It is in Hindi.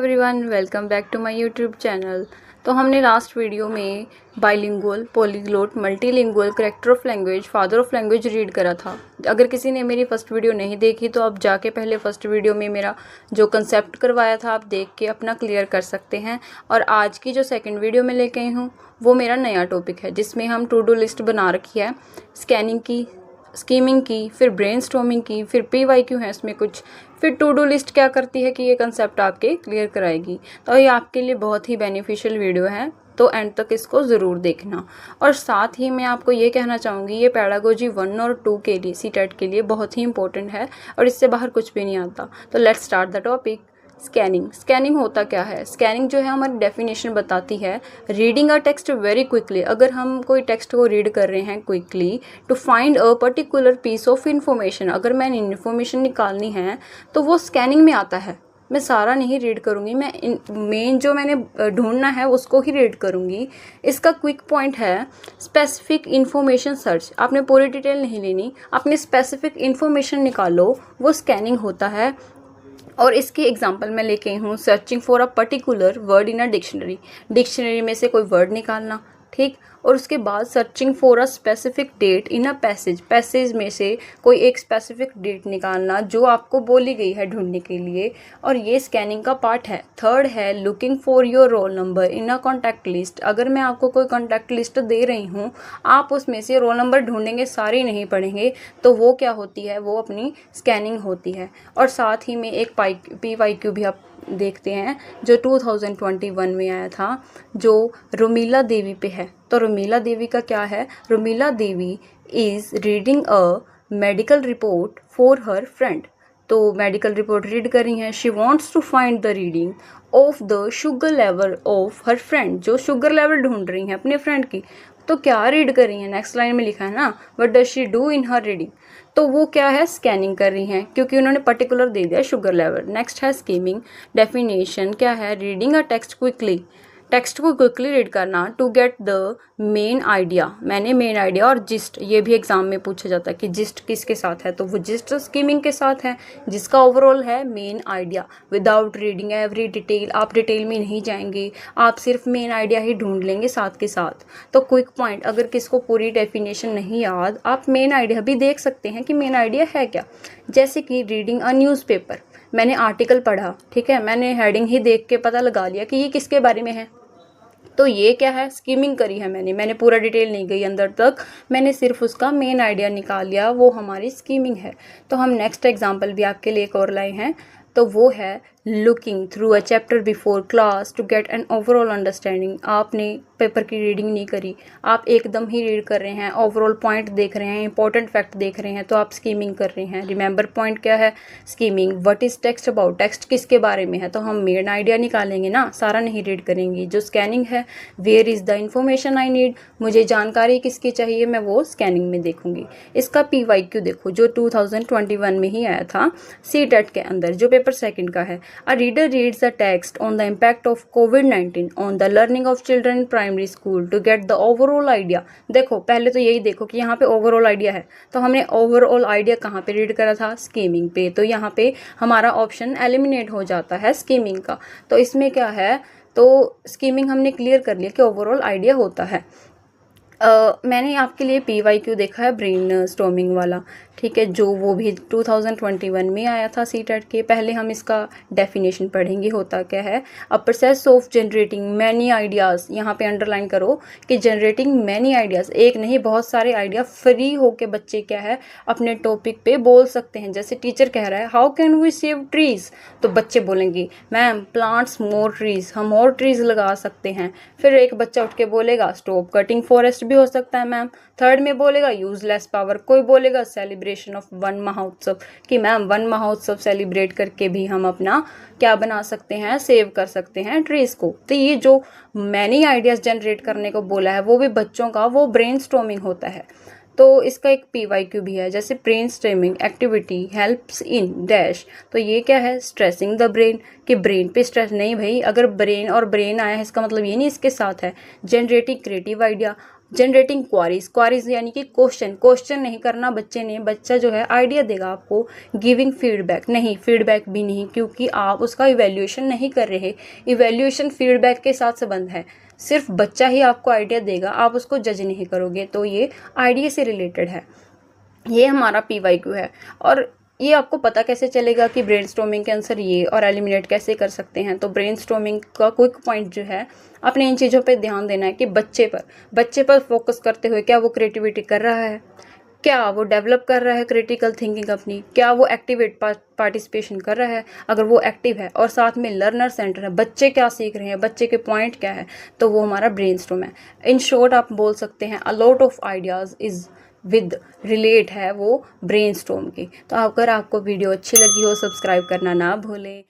Everyone, welcome back to my YouTube channel. तो हमने लास्ट वीडियो में bilingual, polyglot, multilingual, character of language, father of language read करा था। अगर किसी ने मेरी फर्स्ट वीडियो नहीं देखी तो आप जाके पहले फर्स्ट वीडियो में मेरा जो कंसेप्ट करवाया था आप देख के अपना क्लियर कर सकते हैं। और आज की जो सेकंड वीडियो में लेके आई हूँ वो मेरा नया टॉपिक है, जिसमें हम टू डू लिस्ट बना रखी है, स्कैनिंग की, स्कीमिंग की, फिर ब्रेनस्टॉर्मिंग की, फिर PYQ है इसमें कुछ, फिर टू डू लिस्ट क्या करती है कि ये कंसेप्ट आपके क्लियर कराएगी। तो ये आपके लिए बहुत ही बेनिफिशियल वीडियो है, तो एंड तक इसको ज़रूर देखना। और साथ ही मैं आपको ये कहना चाहूँगी, ये पैडागोजी 1 और 2 के लिए, CTET के लिए बहुत ही इंपॉर्टेंट है और इससे बाहर कुछ भी नहीं आता। तो let's start the topic. Scanning होता क्या है? स्कैनिंग जो है हमारी डेफिनेशन बताती है, reading a text very quickly. अगर हम कोई टेक्स्ट को रीड कर रहे हैं quickly to find a particular piece of information, अगर मैंने इन्फॉर्मेशन निकालनी है तो वो स्कैनिंग में आता है। मैं सारा नहीं रीड करूँगी, मैं मेन जो मैंने ढूंढना है उसको ही रीड करूँगी। इसका क्विक पॉइंट है स्पेसिफिक इन्फॉर्मेशन सर्च। आपने पूरी डिटेल नहीं लेनी, आपने स्पेसिफिक इन्फॉर्मेशन निकालो, वो स्कैनिंग होता है। और इसकी एग्जांपल मैं लेके आई हूँ, searching for a particular word in a dictionary में से कोई वर्ड निकालना, ठीक। और उसके बाद searching for a specific date in a passage में से कोई एक स्पेसिफिक डेट निकालना जो आपको बोली गई है ढूंढने के लिए, और ये स्कैनिंग का पार्ट है। थर्ड है looking for your roll number in a contact list. अगर मैं आपको कोई कॉन्टैक्ट लिस्ट दे रही हूँ, आप उसमें से रोल नंबर ढूंढेंगे, सारे नहीं पढ़ेंगे, तो वो क्या होती है, वो अपनी स्कैनिंग होती है। और साथ ही में एक PYQ भी आप देखते हैं जो 2021 में आया था, जो रुमीला देवी पे है। तो रुमीला देवी का क्या है? Rumila Devi is reading a medical report for her friend. तो मेडिकल रिपोर्ट रीड कर रही हैं। She wants to find the reading of the sugar level of her friend. जो शुगर लेवल ढूंढ रही हैं अपने फ्रेंड की, तो क्या रीड कर रही हैं? नेक्स्ट लाइन में लिखा है ना, what does she do in her reading. तो वो क्या है? स्कैनिंग कर रही हैं, क्योंकि उन्होंने पर्टिकुलर दे दिया शुगर लेवल। नेक्स्ट है स्कीमिंग। डेफिनेशन क्या है? Reading a text quickly, text को क्विकली रीड करना to get the main idea. मैंने मेन आइडिया और जिस्ट, ये भी एग्जाम में पूछा जाता है कि जिस्ट किसके साथ है, तो वो जिस्ट स्कीमिंग के साथ है, जिसका ओवरऑल है main idea. Without reading every detail, आप डिटेल में नहीं जाएंगे, आप सिर्फ मेन आइडिया ही ढूंढ लेंगे साथ के साथ। तो क्विक पॉइंट, अगर किसको पूरी डेफिनेशन नहीं याद, आप मेन आइडिया भी देख सकते हैं कि मेन आइडिया है क्या। जैसे कि रीडिंग अ न्यूज़पेपर, मैंने आर्टिकल पढ़ा, ठीक है, मैंने हेडिंग ही देख के पता लगा लिया कि ये किसके बारे में है, तो ये क्या है? स्कीमिंग करी है मैंने पूरा डिटेल नहीं गई अंदर तक, मैंने सिर्फ उसका मेन आइडिया निकाल लिया, वो हमारी स्कीमिंग है। तो हम नेक्स्ट एग्जांपल भी आपके लिए एक और लाए हैं, तो वो है looking through a chapter before class to get an overall understanding. आपने पेपर की रीडिंग नहीं करी, आप एकदम ही रीड कर रहे हैं, ओवरऑल पॉइंट देख रहे हैं, इंपॉर्टेंट फैक्ट देख रहे हैं, तो आप स्कीमिंग कर रहे हैं। रिमेंबर पॉइंट क्या है? Skimming. What is text about, text किसके बारे में है, तो हम मेन आइडिया निकालेंगे ना, सारा नहीं रीड करेंगे। जो स्कैनिंग है, where is the information I need, मुझे जानकारी किसकी चाहिए, मैं वो स्कैनिंग में देखूंगी। इसका PYQ देखो, जो 2021 में ही आया था CTET के अंदर, जो पेपर सेकंड का है। A reader reads the text on the impact of COVID-19 on the learning of children in primary school to get the overall idea। देखो, पहले तो यही देखो कि यहाँ पे ओवरऑल आइडिया है, तो हमने ओवरऑल आइडिया कहाँ पे रीड करा था? स्कीमिंग पे। तो यहाँ पे हमारा ऑप्शन एलिमिनेट हो जाता है स्कीमिंग का। तो इसमें क्या है, तो स्कीमिंग हमने क्लियर कर लिया कि ओवरऑल आइडिया होता है। मैंने आपके लिए PYQ देखा है ब्रेन स्टॉर्मिंग वाला, ठीक है, जो वो भी 2021 में आया था CTET के। पहले हम इसका डेफिनेशन पढ़ेंगे, होता क्या है। A process of generating many ideas, यहाँ पे अंडरलाइन करो कि जनरेटिंग मैनी आइडियाज़, एक नहीं बहुत सारे आइडिया फ्री होके बच्चे क्या है अपने टॉपिक पे बोल सकते हैं। जैसे टीचर कह रहा है how can we save trees, तो बच्चे बोलेंगे मैम प्लांट्स मोर ट्रीज़, हम और ट्रीज़ लगा सकते हैं। फिर एक बच्चा उठ के बोलेगा स्टॉप कटिंग फॉरेस्ट भी हो सकता है मैम। थर्ड में बोलेगा यूजलेस पावर, कोई बोलेगा सेलिब्रेशन ऑफ वन महोत्सव, कि मैम वन महोत्सव सेलिब्रेट करके भी हम अपना क्या बना सकते हैं, सेव कर सकते हैं ट्रीज को। तो ये जो मैनी आइडियाज जनरेट करने को बोला है वो भी बच्चों का, वो ब्रेनस्टॉर्मिंग होता है। तो इसका एक PYQ भी है, जैसे brainstorming activity helps in dash, तो ये क्या है? स्ट्रेसिंग द ब्रेन, कि ब्रेन पे स्ट्रेस नहीं भाई, अगर ब्रेन और ब्रेन आया है इसका मतलब ये नहीं इसके साथ है। Generating creative idea, generating queries यानी कि क्वेश्चन नहीं करना बच्चे ने, बच्चा जो है आइडिया देगा आपको। गिविंग फीडबैक फीडबैक भी नहीं, क्योंकि आप उसका इवैल्यूएशन नहीं कर रहे। इवैल्यूएशन फीडबैक के साथ संबंध है, सिर्फ बच्चा ही आपको आइडिया देगा, आप उसको जज नहीं करोगे, तो ये आइडिया से रिलेटेड है। ये हमारा PYQ है। और ये आपको पता कैसे चलेगा कि ब्रेनस्टॉर्मिंग के आंसर ये, और एलिमिनेट कैसे कर सकते हैं। तो ब्रेनस्टॉर्मिंग का क्विक पॉइंट जो है, आपने इन चीज़ों पे ध्यान देना है कि बच्चे पर फोकस करते हुए क्या वो क्रिएटिविटी कर रहा है, क्या वो डेवलप कर रहा है क्रिटिकल थिंकिंग अपनी, क्या वो एक्टिवेट पार्टिसिपेशन कर रहा है। अगर वो एक्टिव है और साथ में लर्नर सेंटर है, बच्चे क्या सीख रहे हैं, बच्चे के पॉइंट क्या है, तो वो हमारा ब्रेनस्टॉर्म है। इन शॉर्ट आप बोल सकते हैं a lot of ideas is with relate है वो ब्रेनस्टॉर्म की। तो अगर आपको वीडियो अच्छी लगी हो, सब्सक्राइब करना ना भूलें।